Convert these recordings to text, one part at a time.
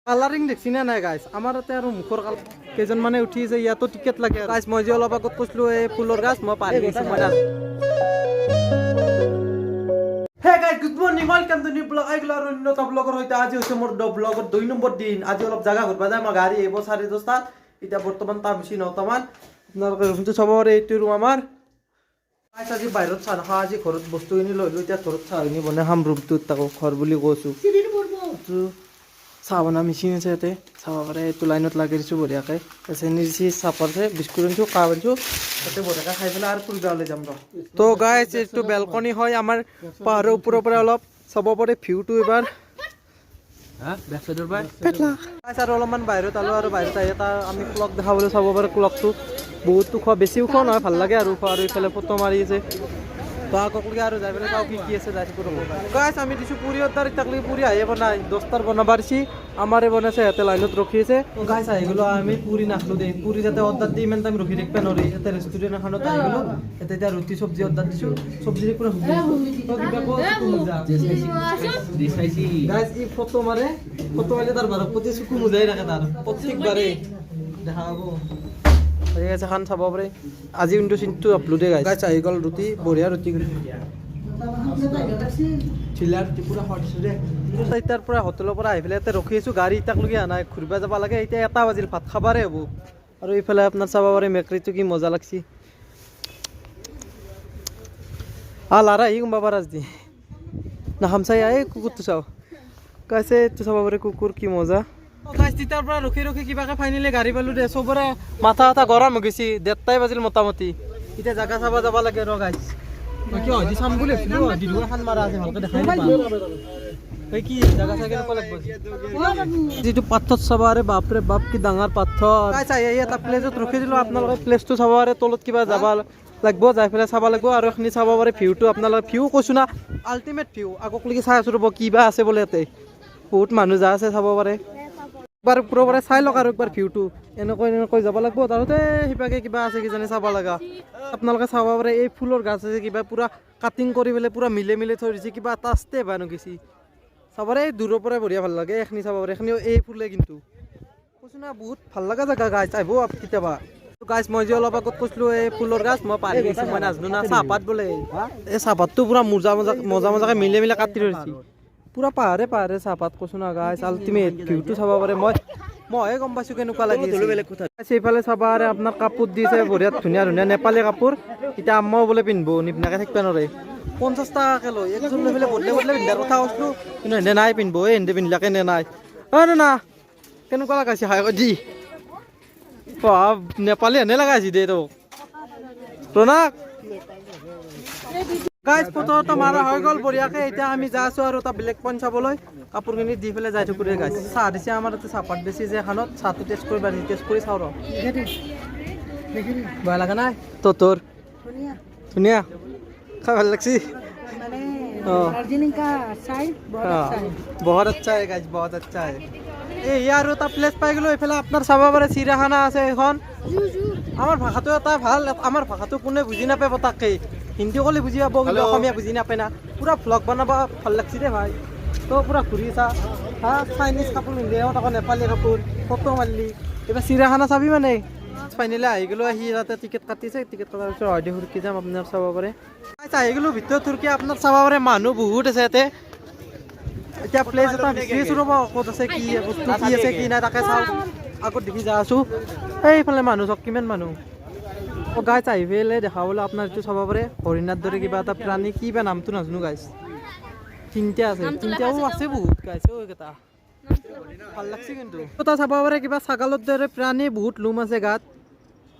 colouring দেখছি না নাই গাইছ আমাৰ ইয়াতে আৰু মুখৰ কাল কেইজন মানে উঠিছে ইয়াতো টিকেট লাগে গাইছ মই যে অলপ আগত কৈছিলো এই ফুলৰ গাছ মই পাৰি গৈছো মই হে গাইছ good morning welcome to new blog আইগলা আৰু অন্য এটা ব্লগৰ সৈতে আজি হৈছে মোৰ ব্লগৰ 2 নম্বৰ দিন আজি অলপ জাগা ঘুৰবা যায় মই গাড়ী আহিব 10:30 এতিয়া বৰ্তমান টাইম হৈছে 9 মান আপোনালোকে ৰুমটো চাব পাৰে এইটো ৰুম আমাৰ গাইছ আজি বাহিৰত চাহ নাখা আজি ঘৰত বস্তু কিনি লৈ এতিয়া ঘৰত চাহ কিনি বনাই খাম ৰুমটোত তাকো ঘৰ বুলি কৈছো চাহ বনা মেচিন আছে ইয়াতে চাব পাৰে এইটো লাইনত লাগি দিছোঁ বঢ়িয়াকৈ চেনি দিছি চাহপাত আছে বিস্কুট আনিছোঁ কাপ আনিছোঁ তাতে বঢ়িয়াকৈ খাই পেলাই আৰু ফুৰিব ওলাই যাম ৰ তো গাইছ এইটো বেলকনি হয় আমাৰ পাহাৰৰ ওপৰৰ পৰা অলপ চাব পাৰে ভিউটো এবাৰ আৰু অলপমান বাহিৰত আলো আৰু বাহিৰত আহি এটা আমি ক্লক দেখাবলৈ চাব পাৰে ক্লকটো বহুত ওখ বেছি ওখ নহয় ভাল লাগে আৰু ওখ আৰু এইফালে ফটো মাৰি আছে তো আককলি আৰু যাই পেলাই চাওঁ কি আছে যাই থাকোঁ গাইছ আমি দিছোঁ পুৰি অৰ্ডাৰ এতিয়ালৈকে পুৰি আহিয়ে বনাই 10টাৰ বনাব পাৰিছি আমাৰে বনাইছে সিহঁতে লাইনত ৰখি আছে গাইছ আহি গ'লো আমি পুৰি নাখালোঁ দেই পুৰি যাতে অৰ্ডাৰ দি ইমান টাইম ৰখি থাকিব নোৱাৰি ইয়াতে ৰেষ্টুৰেণ্ট এখনত আহি গ'লো ইয়াতে এতিয়া ৰুটি চব্জি অৰ্ডাৰ দিছোঁ চব্জি পুৰা গাইছ ই ফটো মাৰে ফটো মাৰিলে তাৰ ঘৰত প্ৰতি চকু মুজাই ৰাখে তাৰ প্ৰত্যেকবাৰে দেখা পাব ঠিক আছে খান চাব পাৰে আজি কিন্তু চিনটো আপলোডে গাইছ আহি গ'ল ৰুটি বঢ়িয়া ৰুটি চিলা ৰুটি পুৰা খোৱাইছোঁ দে তাৰ পৰা হোটেলৰ পৰা আহি পেলাই ইয়াতে ৰখি আছোঁ গাড়ী এতিয়ালৈকে অহা নাই ঘূৰিব যাব লাগে এতিয়া 1 বাজিল ভাত খাবাৰে হ'ব আৰু এইফালে আপোনাৰ চাব পাৰে মেকৰিটো কি মজা লাগছি লাৰা আহি গম পাবা আজি নাখাম চাই এই কুকুৰটো চাওঁ গাইছে এইটো চাব পাৰে কুকুৰ কি মজা গাইছ তিতাৰ পৰা ৰখি ৰখি কিবাকে ফাইনেলি গাড়ী পালোঁ দে চবৰে মাথা গৰম হৈ গৈছে 1:30 বাজিল মোটামুটি এতিয়া জাগা চাব যাব লাগে ৰ গাইছ কিয় হয়তো চাম বুলি ভাবিছিলোঁ দিদুৱা খান মাৰা আছে ভালকৈ দেখাই নাপাওঁ কি জাগা চাই কেনেকুৱা লাগিব যিটো পাথৰ চাব আৰে বাপৰে বাপ কি ডাঙৰ পাথৰ গাইছ আহি এটা প্লেচত ৰখি দিলোঁ আপোনালোকে প্লেচটো চাব পাৰে তলত কিবা যাব লাগিব যাই পেলাই চাব লাগিব আৰু এইখিনি চাব পাৰে ভিউটো আপোনালোকে ভিউ কৈছোঁ না আল্টিমেট ভিউ আগকলৈকে চাই আছোঁ ৰ'ব কিবা আছে বোলে ইয়াতে বহুত মানুহ যা আছে চাব পাৰে একবাৰ ওপৰৰ পৰা চাই লওক আৰু একবাৰ ভিউটো এনেকৈ যাব লাগিব তাৰতে সিপাকে কিবা আছে কিজানি চাব লগা আপোনালোকে চাব পাৰে এই ফুলৰ গাছ আছে কিবা পুৰা কাটিং কৰি পেলাই পুৰা মিলে থৈ দিছে কিবা এটা ষ্টেপ আনো গৈছে চাব পাৰে দূৰৰ পৰাই বঢ়িয়া ভাল লাগে এইখিনি চাব পাৰে এইখিনিও এই ফুলে কিন্তু কৈছোঁ না বহুত ভাল লগা জেগা গাছ আহিব কেতিয়াবা গাছ মই যে অলপ আগত কৈছিলোঁ এই ফুলৰ গাছ মই পাৰি গৈছোঁ মই নাজানো না চাহপাত বোলে এই চাহপাতটো পুৰা মজাকৈ মিলে কাটি থৈ দিছে পুৰা পাহাৰে চাহপাত কৈছোঁ না গাইছ আল্টিমেট ভিউটো চাব পাৰে মইহে গম পাইছোঁ কেনেকুৱা লাগিছে সেইফালে চাব পাৰে আপোনাৰ কাপোৰ দিছে বঢ়িয়া ধুনীয়া নেপালী কাপোৰ এতিয়া আম্মাও বোলে পিন্ধিব নিপিন্ধাকৈ থাকিব নোৱাৰে 50 টকাকৈ লয় একযোৰ লৈ পেলাই বদলে পিন্ধাৰ কথা কৈছিলোঁ কিন্তু এনে নাই পিন্ধিব এনে পিন্ধিলাকে নে নাই না কেনেকুৱা লগাইছে হাই দি নেপালী এনে লগাইছে দে তোক প্ৰণাক গাইছ ফটো মাৰা হৈ গ'ল বঢ়িয়াকৈ এতিয়া আমি যাই আছোঁ আৰু এটা বেলেগ পইণ্ট চাবলৈ কাপোৰখিনি দি পেলাই যাই থাকোঁ গাইছ চাহ দিছে আমাৰ তাতে চাহপাত বেছি যে এখনত চাহটো টেষ্ট কৰি চাওঁ ৰ বেয়া লগা নাই তোৰ ধুনীয়া খাই ভাল লাগছি বহুত আচ্ছা হয় গাইছ বহুত আচ্ছা হয় এই আৰু এটা প্লেচ পাই গ'লোঁ এইফালে আপোনাৰ চাব পাৰে চিৰিয়াখানা আছে এখন আমাৰ ভাষাটো এটা ভাল আমাৰ ভাষাটো কোনে বুজি নাপায় পতাককৈ হিন্দী ক'লে বুজি পাব কিন্তু অসমীয়া বুজি নাপায় না পুৰা ভ্লগ বনাব ভাল লাগছি দে ভাই তো পুৰা ঘূৰি চা চাইনিজ কাপোৰ পিন্ধি আকৌ নেপালী কাপোৰ ফটো মাৰিলি এইবাৰ চিৰিয়াখানা চাবি মানে ফাইনেলি আহি গ'লোঁ আহি তাতে টিকেট কাটিছে টিকেট কটাৰ পিছত হয়দে সুৰকি যাম আপোনাৰ চাব পাৰে আহি গ'লোঁ ভিতৰত সুৰকি আপোনাৰ চাব পাৰে মানুহ বহুত আছে ইয়াতে এতিয়া প্লেচ এটা বিচাৰিছোঁ ৰ'ব ক'ত আছে কি বস্তু কি আছে কি নাই তাকে চাওঁ আগত দেখি যাই আছোঁ এইফালে মানুহ চাওক কিমান মানুহ গাইছ আহি পেলাই দেখাবলৈ আপোনাৰ এইটো চাব পাৰে হৰিণাৰ দৰে কিবা এটা প্ৰাণী কি বা নামটো নাজানো গাইছ তিনিটা আছে তিনিটাও আছে বহুত গাইছ এইকেইটা ভাল লাগছে কিন্তু এটা চাব পাৰে কিবা ছাগালৰ দৰে প্ৰাণী বহুত লোম আছে গাত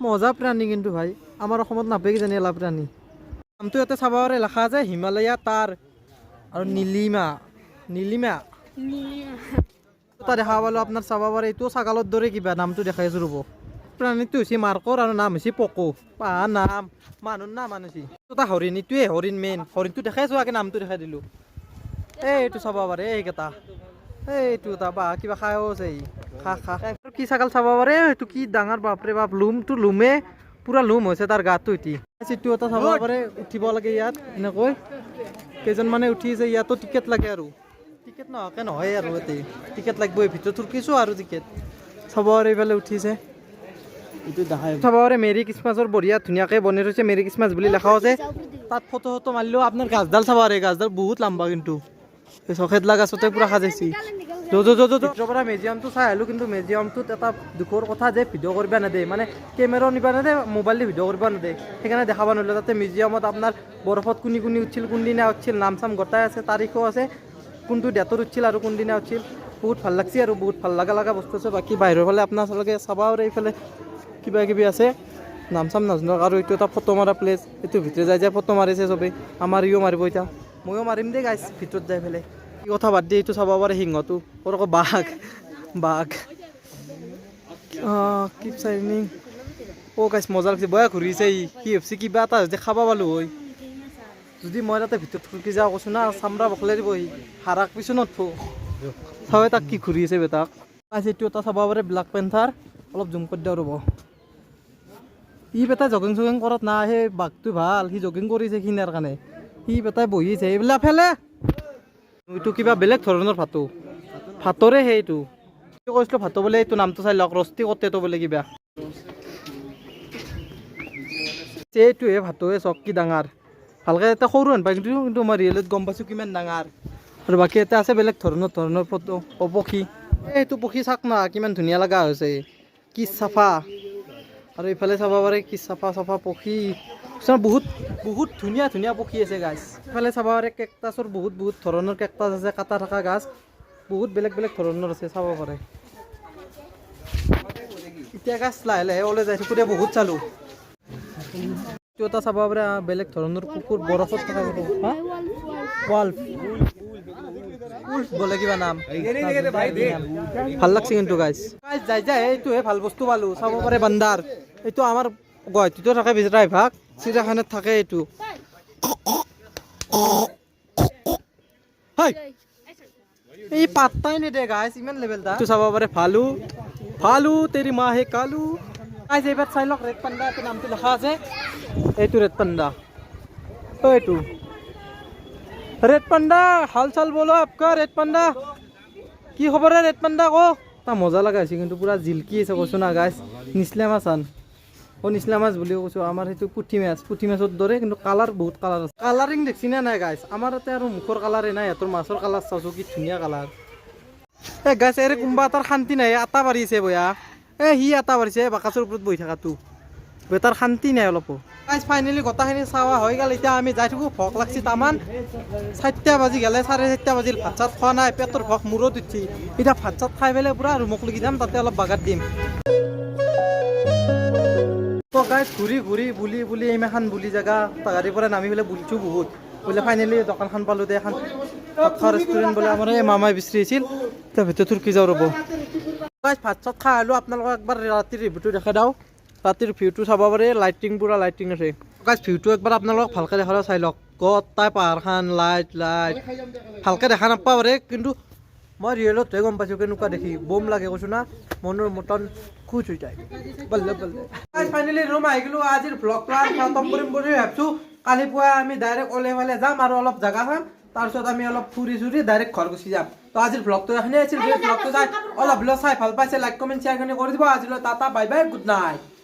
মজা প্ৰাণী কিন্তু ভাই আমাৰ অসমত নাপায় কিজানি এলা প্ৰাণী নামটো ইয়াতে চাব পাৰে লেখা আছে হিমালয়া তাৰ আৰু নীলিমা এটা দেখা পালোঁ আপোনাৰ চাব পাৰে এইটো ছাগালৰ দৰে কিবা নামটো দেখাই আছোঁ ৰ'ব প্ৰাণীটো হৈছে মাৰ্কৰ আৰু নাম হৈছে পকো পাহাৰ নাম মানুহৰ নাম আনিছে এটা হৰিণ এইটোৱে হৰিণ মেইন হৰিণটো দেখাই চোৱাকৈ নামটো দেখাই দিলোঁ এইটো চাব পাৰে এইকেইটা এইটো এটা বা কিবা খায়ো আছে খা কি ছাগাল চাব পাৰে এইটো কি ডাঙৰ বাপৰে বাপ লুমটো লুমে পুৰা লুম হৈছে তাৰ গাটো এইটো এটা চাব পাৰে উঠিব লাগে ইয়াত এনেকৈ কেইজনমানে উঠিছে ইয়াতো টিকেট লাগে আৰু টিকেট নহকে নহয় আৰু ইয়াতে টিকেট লাগবই ভিতৰত থুৰকিছোঁ আৰু টিকেট চবৰে এইফালে উঠিছে এইটো দেখাই চবৰে মেৰী খ্ৰীষ্টমাছৰ বঢ়িয়া ধুনীয়াকৈ বনাই থৈছে মেৰী খ্ৰীষ্টমাছ বুলি লেখা আছে তাত ফটো চটো মাৰিলেও আপোনাৰ গাছডাল চাব আৰু গাছডাল বহুত লম্বা কিন্তু এই চখেদলা গাছতে পূৰা সাজাইছি ভিতৰৰ পৰা মিউজিয়ামটো চাই আহিলোঁ কিন্তু মিউজিয়ামটোত এটা দুখৰ কথা যে ভিডিঅ' কৰিব নেদে মানে কেমেৰাও নিব নেদে মোবাইল দি ভিডিঅ' কৰিব নেদে সেইকাৰণে দেখাব নোৱাৰিলোঁ তাতে মিউজিয়ামত আপোনাৰ বৰফত কোনি কোনি উঠিছিল কোনদিনা উঠিছিল নাম চাম গোটাই আছে তাৰিখো আছে কোনটো ডেটত উঠিছিল আৰু কোনদিনা উঠিছিল বহুত ভাল লাগছে আৰু বহুত ভাল লগা বস্তু আছে বাকী বাহিৰৰ ফালে আপোনাৰ চালকে চাব আৰু এইফালে কিবা কিবি আছে নাম চাম নাজানো আৰু এইটো এটা ফটো মাৰা প্লেচ এইটো ভিতৰত যাই ফটো মাৰিছে চবেই আমাৰ ইও মাৰিব এতিয়া ময়ো মাৰিম দেই গাইছ ভিতৰত যাই পেলাই কি কথা বাদ দি এইটো চাব পাৰে সিংহটো ওৰ আকৌ বাঘ কিপ চাইনিং গাইছ মজা লাগছে বয়া ঘূৰিছে সি ভাবছি কিবা এটা যদি খাব পালোঁ হয় যদি মই তাতে ভিতৰত ফুৰকি যাওঁ কৈছোঁ না চামৰা বখলাই দিব সি হাৰাক পিছত নথো চাবে তাক কি ঘূৰি আছে বেটাক গাইছ এইটো এটা চাব পাৰে ব্লেক পেন্থাৰ অলপ জুম কৰি দিওঁ ৰ'ব ই বেটাই জগিং চগিং কৰাত নাই সেই বাঘটো ভাল সি জগিং কৰিছে খিনাৰ কাৰণে সি বেটাই বহিছে এইবিলাক ফেলে এইটো কিবা বেলেগ ধৰণৰ ভাতৰে সেইটো কৈছিলোঁ ভাতো বোলে এইটো নামটো চাই লওক ৰস্তি কটেটো বোলে কিবা এইটোহে ভাতোহে চক কি ডাঙৰ ভালকৈ এটা সৰু হেন পাই কিন্তু মই ৰিয়েলত গম পাইছোঁ কিমান ডাঙৰ আৰু বাকী এটা আছে বেলেগ ধৰণৰ ফটো পক্ষী এইটো পক্ষী চাক না কিমান ধুনীয়া লগা হৈছে কি চাফা আৰু ইফালে চাব পাৰে কি চাফা পক্ষী বহুত ধুনীয়া পক্ষী আছে গাছ ইফালে চাব পাৰে কেকটাছৰ বহুত ধৰণৰ কেকটাছ আছে কাটা থকা গাছ বহুত বেলেগ ধৰণৰ আছে চাব পাৰে এতিয়া গাছ লাহে ওলাই যাই থাকোঁতে বহুত চালোঁ এইটো এটা চাব পাৰে বেলেগ ধৰণৰ কুকুৰ বৰফত থকা ৱাল্ফ বোলে কিবা নাম ভাল লাগছে কিন্তু গাইছ যাই এইটোহে ভাল বস্তু পালোঁ চাব পাৰে বান্দাৰ এইটো আমাৰ গুৱাহাটীতো থাকে প্ৰায়ভাগ চিৰিয়াখানাত থাকে এইটো এই পাত্তাই নেদে গাইছ ইমান লেভেল এইটো চাব পাৰে ভালু তেৰি মা হে কালু গাইছ এইবাৰ চাই লওক ৰেড পাণ্ডা এইটো নামটো লেখা আছে এইটো ৰেড পাণ্ডা এইটো ৰেড পাণ্ডা হাল চাল বলো আপকা ৰেড পাণ্ডা কি খবৰ ৰেড পাণ্ডা ক তাৰ মজা লগা হৈছে কিন্তু পুৰা জিলকি আছে কৈছোঁ না গাইছ নিচলা মাছ নিচলা মাছ বুলি কৈছোঁ আমাৰ সেইটো পুঠি মাছৰ দৰে কিন্তু বহুত কালাৰ আছে কালাৰিং দেখছি নে নাই গাইছ আমাৰ তাতে আৰু মুখৰ কালাৰে নাই সিহঁতৰ মাছৰ কালাৰ চাইছোঁ কি ধুনীয়া কালাৰ গাইছ এৰে কোনোবা এটাৰ শান্তি নাই আটা বাঢ়িছে বয়া সি আটা বাঢ়িছে বাকাচৰ ওপৰত বহি থকাটো তাৰ শান্তি নাই অলপো গাইছ ফাইনেলি গোটাখিনি চাৱা হৈ গ'ল এতিয়া আমি যাই থাকোঁ ভোক লাগছি তামান 4টা বাজি গ'লে 4:30 বাজিল ভাত চাত খোৱা নাই পেটৰ ভোক মূৰত উঠি এতিয়া ভাত চাত খাই পেলাই পূৰা ৰুমক লাগি যাম তাতে অলপ বাগাত দিম তো গাইছ ঘূৰি বুলি ইমান বুলি জেগা গাড়ীৰ পৰা নামি পেলাই বুলিছোঁ বহুত বোলে ফাইনেলি দোকানখন পালোঁ দে এখন ভাত খোৱা ৰেষ্টুৰেণ্ট বোলে আমাৰ এই মামাই বিচাৰিছিল তাৰ ভিতৰত থুৰকি যাওঁ ৰ'ব গাইছ ভাত চাত খাই আহিলোঁ আপোনালোকক একবাৰ ৰাতিৰ ৰিভিউটো দেখাই দিওঁ ৰাতিৰ ভিউটো চাব পাৰে পূৰা লাইটিং আছে গাইছ ভিউটো একবাৰ আপোনালোকক ভালকৈ দেখালে চাই লওক গোটেই পাহাৰখন লাইট ভালকৈ দেখা নাপাব পাৰে কিন্তু মই ৰিয়েলতহে গম পাইছোঁ কেনেকুৱা দেখি বম লাগে কৈছোঁ না মনৰ মতন খুচ হৈ যায় গাইছ ফাইনেলি ৰুম আহি গ'লোঁ আজিৰ ভ্লগটো আৰু খতম কৰিম বুলি ভাবিছোঁ কালি পুৱা আমি ডাইৰেক্ট ওলাই যাম আৰু অলপ জেগা চাম তাৰপিছত আমি অলপ ফুৰি ডাইৰেক্ট ঘৰ গুচি যাম তো আজিৰ ভ্লগটো এইখিনিয়ে আছিল ভ্লগটো চাই অলপ চাই ভাল পাইছে লাইক কমেণ্ট শ্বেয়াৰখিনি কৰি দিব আজিলৈ tata bye bye good night